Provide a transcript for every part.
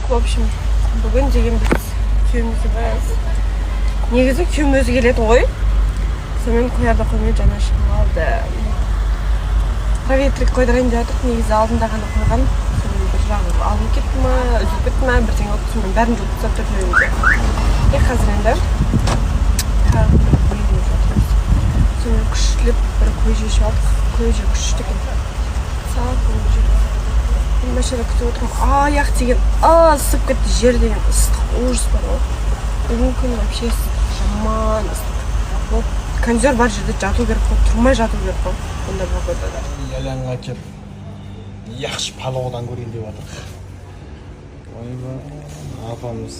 В общем, бүгін деген біз күйеуімізді негізі күйеуім өзі келеді ғой. Сонымен қоярда қоймай жаңа шығып алды. Проветрик қойдырайын деп жатырмық, негізі алдында ғана қойған. Сонымен бір жағы алынып кетті ма, үзіліп кетті ма, бірдеңе болып сонымен бәрін жуып тастап тұр күйеуімде. Қазір енді тағы бір көже жатырмыз. Сонымен күштілеп бір көже ішіп алдық. Көже күшті екен. Сағат көже. Машина күтіп отырмын. Аяқ деген ысып кетті, жер деген ыстық ужас бар ғой. Мүмкін вообще жаман ыстық. Вот кондер бар жерде жату керек қой, тұрмай жату керек қой. Ондай погодада. Ялаңға кеп yaxshi palovdan көрейін деп жатыр. Ойба, апамыз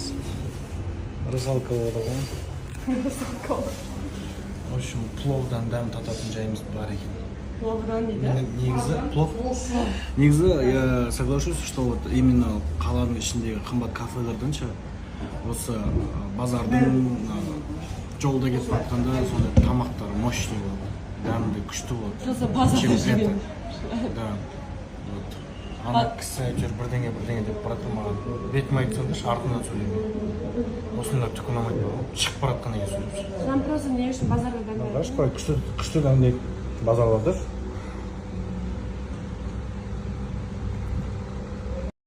русалка болды ғой. Русалка. В общем, пловдан дәм тататын жайымыз бар екен. Пловдан дейді? Негізі плов. Негізі я соглашусь, что вот именно қаланың ішіндегі қымбат кафелерден ше, осы базардың жолда кетіп жатқанда сондай тамақтар мощный болады, дәмді, күшті болады. Просто базар жеген. Да. Вот. Ана кісі әйтеуір бірдеңе деп баратыр маған. Бетіме айтсам да артынан сөйлемей. Осында түк ұнамайды маған. Шығып баратқаннан кейін сөйлеп. Сен просто не үшін базарға дәм бердің? Күшті дәмдегі базарлар